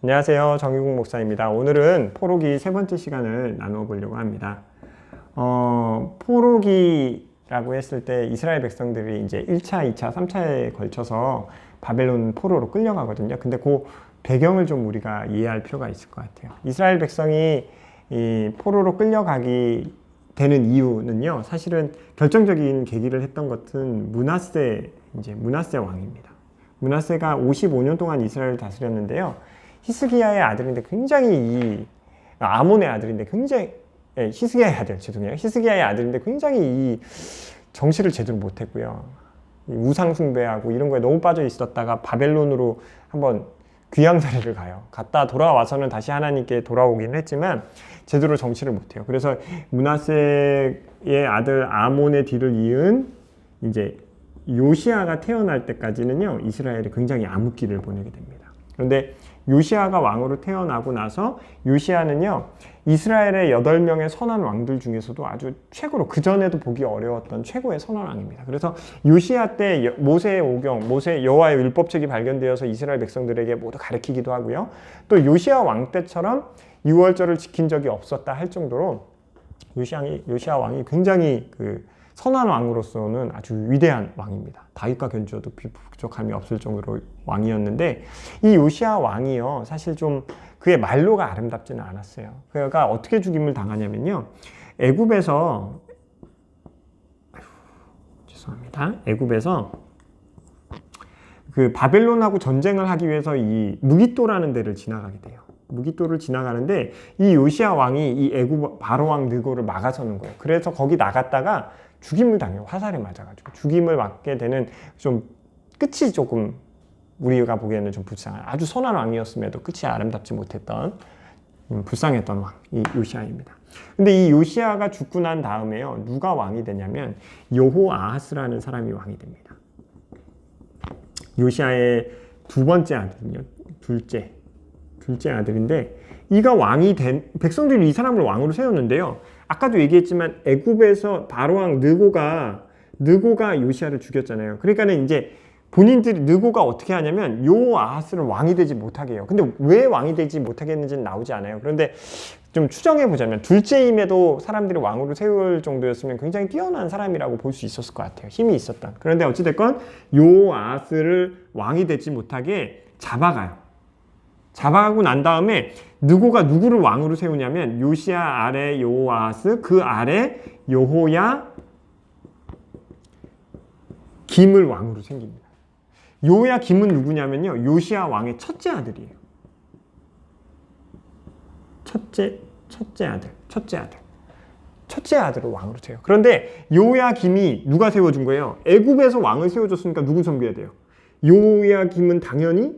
안녕하세요. 정유국 목사입니다. 오늘은 포로기 세 번째 시간을 나누어 보려고 합니다. 포로기라고 했을 때 이스라엘 백성들이 이제 1차, 2차, 3차에 걸쳐서 바벨론 포로로 끌려가거든요. 근데 그 배경을 좀 우리가 이해할 필요가 있을 것 같아요. 이스라엘 백성이 이 포로로 끌려가기 되는 이유는요, 사실은 결정적인 계기를 했던 것은 므낫세 왕입니다. 므낫세가 55년 동안 이스라엘을 다스렸는데요. 히스기야의 아들인데 굉장히 아몬의 아들인데 굉장히 히스기야의 아들 죄송해요. 히스기야의 아들인데 굉장히 이 정치를 제대로 못했고요. 우상 숭배하고 이런 거에 너무 빠져 있었다가 바벨론으로 한번 귀양살이를 가요. 갔다 돌아와서는 다시 하나님께 돌아오긴 했지만 제대로 정치를 못해요. 그래서 므낫세의 아들 아몬의 뒤를 이은 이제 요시아가 태어날 때까지는요, 이스라엘이 굉장히 암흑기를 보내게 됩니다. 그런데 요시아가 왕으로 태어나고 나서 요시아는요, 이스라엘의 8명의 선한 왕들 중에서도 아주 최고로, 그전에도 보기 어려웠던 최고의 선한 왕입니다. 그래서 요시아 때 모세의 오경, 여호와의 율법책이 발견되어서 이스라엘 백성들에게 모두 가르치기도 하고요. 또 요시아 왕 때처럼 유월절을 지킨 적이 없었다 할 정도로 요시아 왕이 굉장히 선한 왕으로서는 아주 위대한 왕입니다. 다윗과 견주어도 부족함이 없을 정도로 왕이었는데, 이 요시아 왕이요, 사실 좀 그의 말로가 아름답지는 않았어요. 그가 어떻게 죽임을 당하냐면요, 애굽에서 그 바벨론하고 전쟁을 하기 위해서 이 무기또라는 데를 지나가게 돼요. 무기또를 지나가는데 이 요시아 왕이 이 애굽 바로 왕 느고를 막아서는 거예요. 그래서 거기 나갔다가 죽임을 당해요. 화살에 맞아가지고 죽임을 맞게 되는, 좀 끝이 조금 우리가 보기에는 좀 불쌍한, 아주 선한 왕이었음에도 끝이 아름답지 못했던 불쌍했던 왕이 요시아입니다. 근데 이 요시아가 죽고 난 다음에요, 누가 왕이 되냐면 여호아하스라는 사람이 왕이 됩니다. 요시아의 두 번째 아들은요, 둘째 아들인데, 이가 왕이 된, 백성들이 이 사람을 왕으로 세웠는데요, 아까도 얘기했지만 애굽에서 바로왕 느고가 요시아를 죽였잖아요. 그러니까는 이제 본인들이, 느고가 어떻게 하냐면 여호아하스를 왕이 되지 못하게 해요. 근데 왜 왕이 되지 못하게 했는지는 나오지 않아요. 그런데 좀 추정해 보자면 둘째임에도 사람들이 왕으로 세울 정도였으면 굉장히 뛰어난 사람이라고 볼 수 있었을 것 같아요. 힘이 있었던. 그런데 어찌됐건 여호아하스를 왕이 되지 못하게 잡아가고 난 다음에 느고가 누구를 왕으로 세우냐면 요시아 아래 여호아하스, 그 아래 여호야 김을 왕으로 생깁니다. 여호야 김은 누구냐면요, 요시아 왕의 첫째 아들이에요. 첫째 아들을 왕으로 세워요. 그런데 여호야 김이 누가 세워준 거예요? 애굽에서 왕을 세워줬으니까 누구 섬겨야 돼요? 여호야 김은 당연히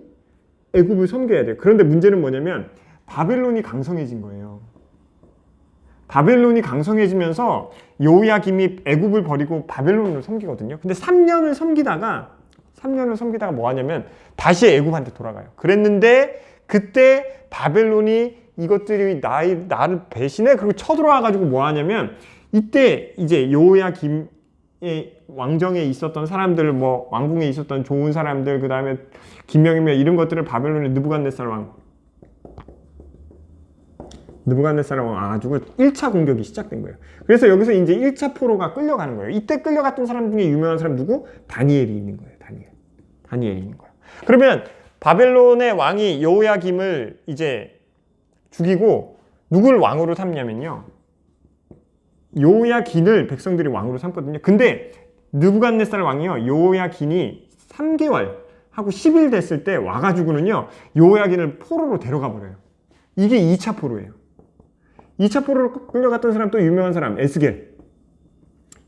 애굽을 섬겨야 돼요. 그런데 문제는 뭐냐면 바벨론이 강성해진 거예요. 바벨론이 강성해지면서 여호야김이 애굽을 버리고 바벨론을 섬기거든요. 근데 3년을 섬기다가 뭐 하냐면 다시 애굽한테 돌아가요. 그랬는데 그때 바벨론이 이것들이 나를 배신해? 그리고 쳐들어와가지고 뭐 하냐면, 이때 이제 여호야김의 왕정에 있었던 사람들, 뭐 왕궁에 있었던 좋은 사람들, 그 다음에 김명이며 이런 것들을 바벨론의 느부갓네살 왕 와가지고 1차 공격이 시작된 거예요. 그래서 여기서 이제 1차 포로가 끌려가는 거예요. 이때 끌려갔던 사람 중에 유명한 사람 누구? 다니엘이 있는 거예요. 다니엘이 있는 거예요. 그러면 바벨론의 왕이 여호야김을 이제 죽이고 누구를 왕으로 삼냐면요, 여호야긴을 백성들이 왕으로 삼거든요. 근데 느부갓네살 왕이요, 여호야긴이 3개월 하고 10일 됐을 때 와가지고는요, 여호야긴을 포로로 데려가 버려요. 이게 2차 포로예요. 2차 포로로 끌려갔던 사람, 또 유명한 사람 에스겔.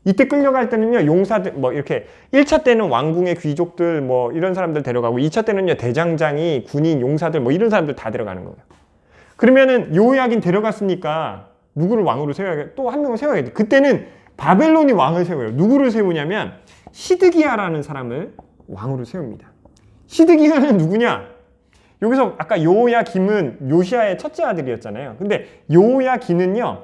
이때 끌려갈 때는요, 용사들 뭐 이렇게 1차 때는 왕궁의 귀족들 뭐 이런 사람들 데려가고, 2차 때는요, 대장장이, 군인, 용사들 뭐 이런 사람들 다 데려가는 거예요. 그러면은 여호야긴 데려갔으니까 누구를 왕으로 세워야겠, 또 한 명을 세워야겠죠. 그때는 바벨론이 왕을 세워요. 누구를 세우냐면 시드기야라는 사람을 왕으로 세웁니다. 시드기야는 누구냐? 여기서 아까 여호야김은 요시아의 첫째 아들이었잖아요. 근데 여호야긴은요,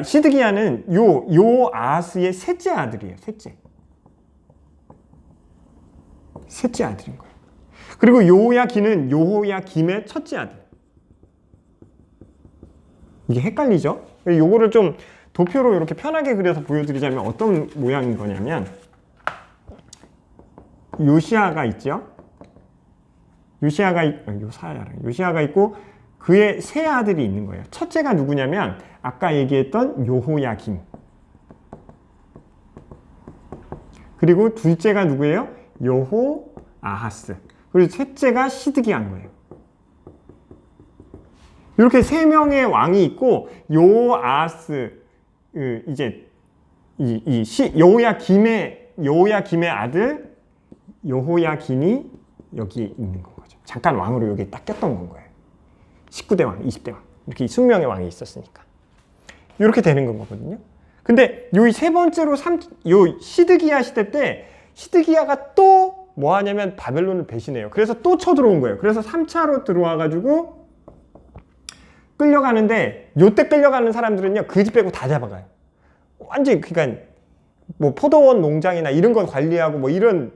시드기야는 요아스의 셋째 아들이에요. 셋째 아들인 거예요. 그리고 요호야긴은 요호야김의 첫째 아들. 이게 헷갈리죠? 요거를 좀 도표로 이렇게 편하게 그려서 보여드리자면 어떤 모양인 거냐면, 요시야가 있죠? 요시야가 있고 그의 세 아들이 있는 거예요. 첫째가 누구냐면 아까 얘기했던 요호야김. 그리고 둘째가 누구예요? 요호아하스. 그리고 셋째가 시드기야인 거예요. 이렇게 세 명의 왕이 있고, 요호아하스 이제 여호야김의 아들 여호야긴이 여기 있는 건 거죠. 잠깐 왕으로 여기 딱 꼈던 건 거예요. 19대 왕, 20대 왕, 이렇게 20명의 왕이 있었으니까 이렇게 되는 건 거거든요. 근데 요 세 번째로 요 시드기야 시대 때 시드기야가 또 뭐 하냐면 바벨론을 배신해요. 그래서 또 쳐들어온 거예요. 그래서 3차로 들어와 가지고 끌려가는데, 요때 끌려가는 사람들은요 그 집 빼고 다 잡아가요. 완전히. 그러니까 뭐 포도원 농장이나 이런 걸 관리하고 뭐 이런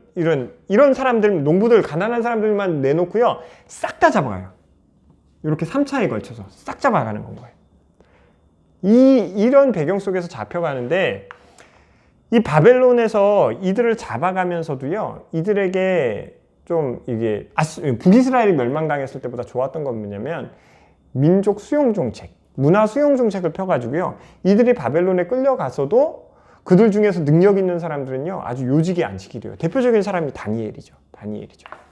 사람들, 농부들, 가난한 사람들만 내놓고요 싹 다 잡아가요. 이렇게 3차에 걸쳐서 싹 잡아가는 건 거예요. 이런 배경 속에서 잡혀가는데, 이 바벨론에서 이들을 잡아가면서도요 이들에게 좀 이게 북이스라엘이 멸망당했을 때보다 좋았던 건 뭐냐면 민족 수용 정책, 문화 수용 정책을 펴가지고요 이들이 바벨론에 끌려가서도 그들 중에서 능력 있는 사람들은요 아주 요직에 앉히기로 해요. 대표적인 사람이 다니엘이죠.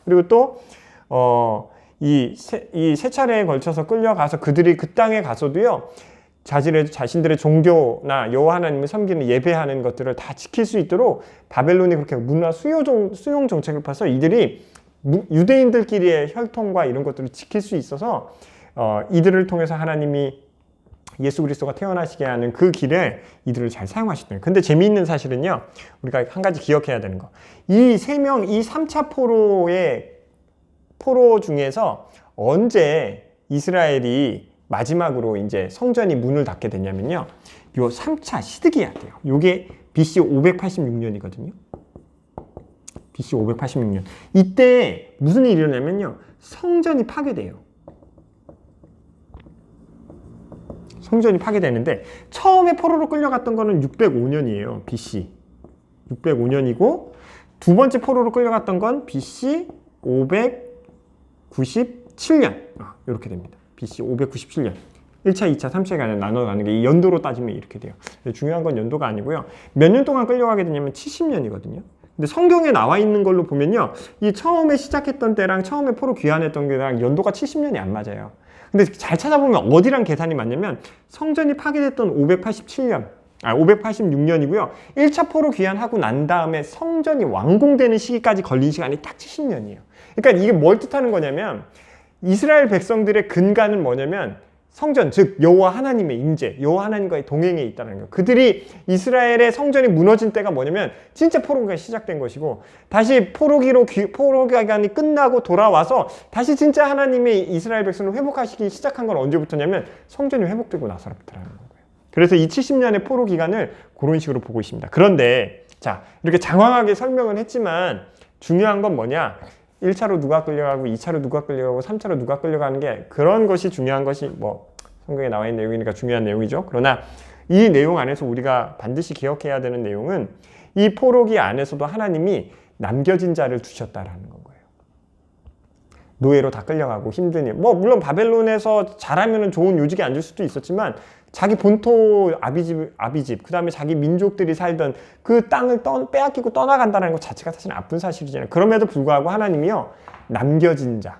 그리고 또 이 세 차례에 걸쳐서 끌려가서 그들이 그 땅에 가서도요 자신들의 종교나 여호와 하나님을 섬기는, 예배하는 것들을 다 지킬 수 있도록 바벨론이 그렇게 문화 수용 정책을 펴서 이들이 유대인들끼리의 혈통과 이런 것들을 지킬 수 있어서 이들을 통해서 하나님이 예수 그리스도가 태어나시게 하는 그 길에 이들을 잘 사용하시더니. 근데 재미있는 사실은요, 우리가 한 가지 기억해야 되는 거, 이 세 명, 이 3차 포로 중에서 언제 이스라엘이 마지막으로 이제 성전이 문을 닫게 되냐면요, 요 3차 시드기야 때요. 요게 BC 586년이거든요. BC 586년. 이때 무슨 일이 일어나면요, 성전이 파괴돼요. 성전이 파괴되는데, 처음에 포로로 끌려갔던 거는 605년이에요. BC 605년이고, 두 번째 포로로 끌려갔던 건 BC 597년 이렇게 됩니다. BC 597년. 1차, 2차, 3차가 나눠가는 게 이 연도로 따지면 이렇게 돼요. 중요한 건 연도가 아니고요, 몇 년 동안 끌려가게 되냐면 70년이거든요. 근데 성경에 나와 있는 걸로 보면요, 이 처음에 시작했던 때랑 처음에 포로 귀환했던 때랑 연도가 70년이 안 맞아요. 근데 잘 찾아보면 어디랑 계산이 맞냐면 성전이 파괴됐던 586년이고요. 1차 포로 귀환하고 난 다음에 성전이 완공되는 시기까지 걸린 시간이 딱 70년이에요. 그러니까 이게 뭘 뜻하는 거냐면, 이스라엘 백성들의 근간은 뭐냐면 성전, 즉 여호와 하나님의 임재, 여호와 하나님과의 동행에 있다는 거예요. 그들이 이스라엘의 성전이 무너진 때가 뭐냐면 진짜 포로기가 시작된 것이고, 다시 포로 기간이 끝나고 돌아와서 다시 진짜 하나님의 이스라엘 백성을 회복하시기 시작한 건 언제부터냐면 성전이 회복되고 나서부터라는 거예요. 그래서 이 70년의 포로 기간을 그런 식으로 보고 있습니다. 그런데 자, 이렇게 장황하게 설명을 했지만 중요한 건 뭐냐? 1차로 누가 끌려가고 2차로 누가 끌려가고 3차로 누가 끌려가는 게, 그런 것이 중요한 것이 뭐 성경에 나와 있는 내용이니까 중요한 내용이죠. 그러나 이 내용 안에서 우리가 반드시 기억해야 되는 내용은, 이 포로기 안에서도 하나님이 남겨진 자를 두셨다라는 건 거예요. 노예로 다 끌려가고 힘드니, 뭐 물론 바벨론에서 잘하면 좋은 요직에 앉을 수도 있었지만 자기 본토 아비집, 그 다음에 자기 민족들이 살던 그 땅을 빼앗기고 떠나간다는 것 자체가 사실 나쁜 사실이잖아요. 그럼에도 불구하고 하나님이요, 남겨진 자,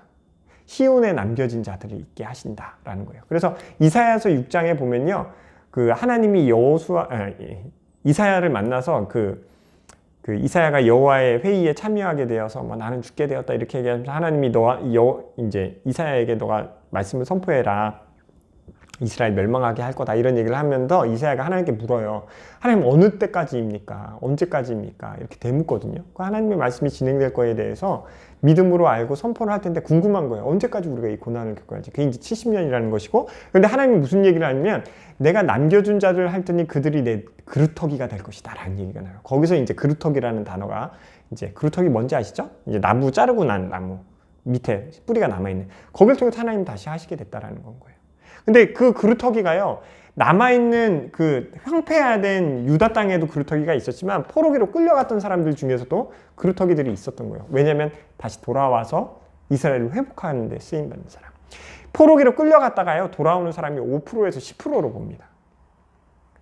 시온에 남겨진 자들이 있게 하신다라는 거예요. 그래서 이사야서 6장에 보면요, 그 하나님이 이사야를 만나서 그 이사야가 여호와의 회의에 참여하게 되어서 뭐 나는 죽게 되었다 이렇게 얘기하면서, 하나님이 이제 이사야에게 너가 말씀을 선포해라, 이스라엘 멸망하게 할 거다, 이런 얘기를 하면서 이사야가 하나님께 물어요. 하나님 어느 때까지입니까? 언제까지입니까? 이렇게 되묻거든요. 그 하나님의 말씀이 진행될 거에 대해서 믿음으로 알고 선포를 할 텐데 궁금한 거예요. 언제까지 우리가 이 고난을 겪어야지? 그게 이제 70년이라는 것이고, 그런데 하나님이 무슨 얘기를 하냐면, 내가 남겨준 자를 할 테니 그들이 내 그루터기가 될 것이다 라는 얘기가 나요. 거기서 이제 그루터기라는 단어가, 이제 그루터기 뭔지 아시죠? 이제 나무 자르고 난 나무. 밑에 뿌리가 남아있는 거기를 통해서 하나님 다시 하시게 됐다라는 건 거예요. 근데 그 그루터기가요, 남아있는 그 황폐화된 유다 땅에도 그루터기가 있었지만 포로기로 끌려갔던 사람들 중에서도 그루터기들이 있었던 거예요. 왜냐하면 다시 돌아와서 이스라엘을 회복하는 데 쓰임받는 사람. 포로기로 끌려갔다가요, 돌아오는 사람이 5%에서 10%로 봅니다.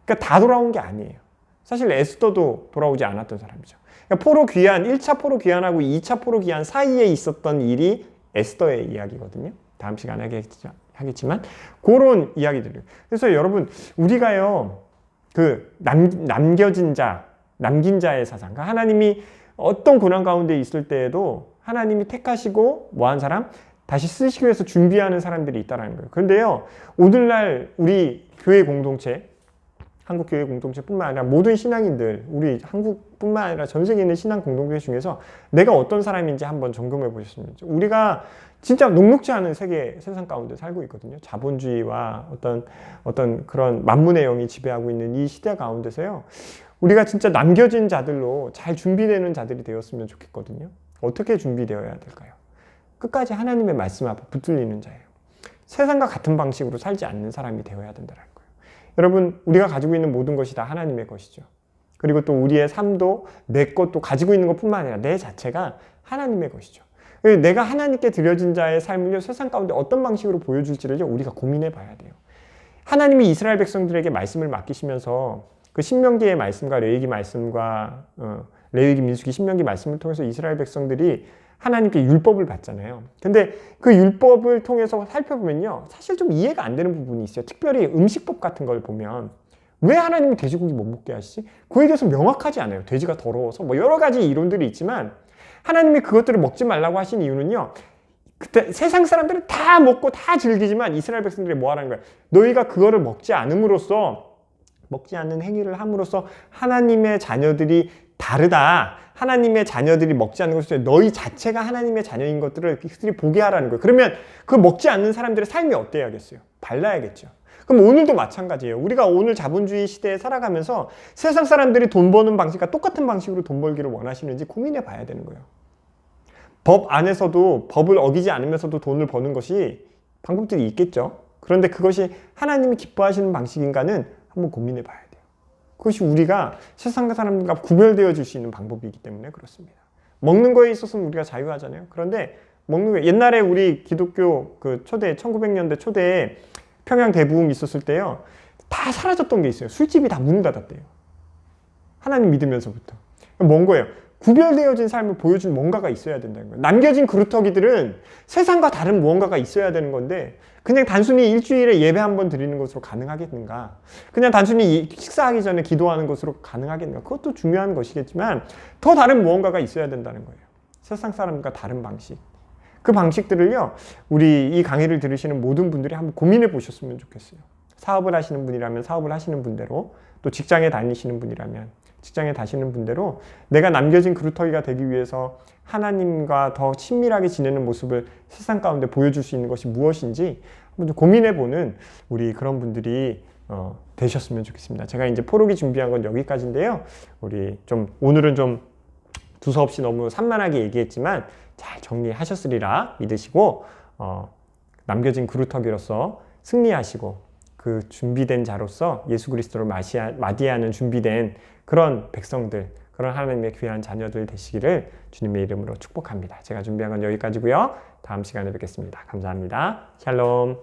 그러니까 다 돌아온 게 아니에요. 사실 에스더도 돌아오지 않았던 사람이죠. 그러니까 포로 귀환, 1차 포로 귀환하고 2차 포로 귀환 사이에 있었던 일이 에스더의 이야기거든요. 다음 시간에 하겠지만 그런 이야기들이에요. 그래서 여러분, 우리가요, 그 남겨진 자, 남긴 자의 사상, 그러니까 하나님이 어떤 고난 가운데 있을 때에도 하나님이 택하시고 뭐한 사람? 다시 쓰시기 위해서 준비하는 사람들이 있다는 거예요. 그런데요, 오늘날 우리 교회 공동체, 한국 교회 공동체뿐만 아니라 모든 신앙인들, 우리 한국뿐만 아니라 전 세계에 있는 신앙 공동체 중에서 내가 어떤 사람인지 한번 점검해 보셨으면 좋겠어요. 우리가 진짜 녹록지 않은 세상 가운데 살고 있거든요. 자본주의와 어떤 그런 만문의 영이 지배하고 있는 이 시대 가운데서요, 우리가 진짜 남겨진 자들로 잘 준비되는 자들이 되었으면 좋겠거든요. 어떻게 준비되어야 될까요? 끝까지 하나님의 말씀 앞에 붙들리는 자예요. 세상과 같은 방식으로 살지 않는 사람이 되어야 된다는 거예요. 여러분, 우리가 가지고 있는 모든 것이 다 하나님의 것이죠. 그리고 또 우리의 삶도 내 것도 가지고 있는 것뿐만 아니라 내 자체가 하나님의 것이죠. 내가 하나님께 드려진 자의 삶을 세상 가운데 어떤 방식으로 보여줄지를 우리가 고민해 봐야 돼요. 하나님이 이스라엘 백성들에게 말씀을 맡기시면서 그 신명기의 말씀과 레위기 말씀과 레위기, 민수기, 신명기 말씀을 통해서 이스라엘 백성들이 하나님께 율법을 받잖아요. 근데 그 율법을 통해서 살펴보면요, 사실 좀 이해가 안 되는 부분이 있어요. 특별히 음식법 같은 걸 보면 왜 하나님이 돼지고기 못 먹게 하시지? 그에 대해서 명확하지 않아요. 돼지가 더러워서 뭐 여러 가지 이론들이 있지만 하나님이 그것들을 먹지 말라고 하신 이유는요, 그때 세상 사람들은 다 먹고 다 즐기지만 이스라엘 백성들이 뭐 하라는 거예요? 너희가 그거를 먹지 않음으로써, 먹지 않는 행위를 함으로써 하나님의 자녀들이 다르다, 하나님의 자녀들이 먹지 않는 것을 너희 자체가 하나님의 자녀인 것들을 그들이 보게 하라는 거예요. 그러면 그 먹지 않는 사람들의 삶이 어때야겠어요? 발라야겠죠. 그럼 오늘도 마찬가지예요. 우리가 오늘 자본주의 시대에 살아가면서 세상 사람들이 돈 버는 방식과 똑같은 방식으로 돈 벌기를 원하시는지 고민해 봐야 되는 거예요. 법 안에서도, 법을 어기지 않으면서도 돈을 버는 것이 방법들이 있겠죠. 그런데 그것이 하나님이 기뻐하시는 방식인가는 한번 고민해 봐야 돼요. 그것이 우리가 세상과 사람들과 구별되어질 수 있는 방법이기 때문에 그렇습니다. 먹는 거에 있어서는 우리가 자유하잖아요. 그런데 먹는 거, 옛날에 우리 기독교 그 초대, 1900년대 초대에 평양 대부흥 있었을 때요, 다 사라졌던 게 있어요. 술집이 다 문을 닫았대요. 하나님 믿으면서부터. 뭔 거예요? 구별되어진 삶을 보여준 뭔가가 있어야 된다는 거예요. 남겨진 그루터기들은 세상과 다른 무언가가 있어야 되는 건데 그냥 단순히 일주일에 예배 한 번 드리는 것으로 가능하겠는가? 그냥 단순히 식사하기 전에 기도하는 것으로 가능하겠는가? 그것도 중요한 것이겠지만 더 다른 무언가가 있어야 된다는 거예요. 세상 사람과 다른 방식. 그 방식들을요, 우리 이 강의를 들으시는 모든 분들이 한번 고민해 보셨으면 좋겠어요. 사업을 하시는 분이라면 사업을 하시는 분대로, 또 직장에 다니시는 분이라면 직장에 다니시는 분대로 내가 남겨진 그루터기가 되기 위해서 하나님과 더 친밀하게 지내는 모습을 세상 가운데 보여줄 수 있는 것이 무엇인지 한번 좀 고민해보는 우리 그런 분들이 되셨으면 좋겠습니다. 제가 이제 포로기 준비한 건 여기까지인데요. 우리 좀 오늘은 좀 두서없이 너무 산만하게 얘기했지만 잘 정리하셨으리라 믿으시고 남겨진 그루터기로서 승리하시고 그 준비된 자로서 예수 그리스도를 맞이하는 준비된 그런 백성들, 그런 하나님의 귀한 자녀들 되시기를 주님의 이름으로 축복합니다. 제가 준비한 건 여기까지고요. 다음 시간에 뵙겠습니다. 감사합니다. 샬롬.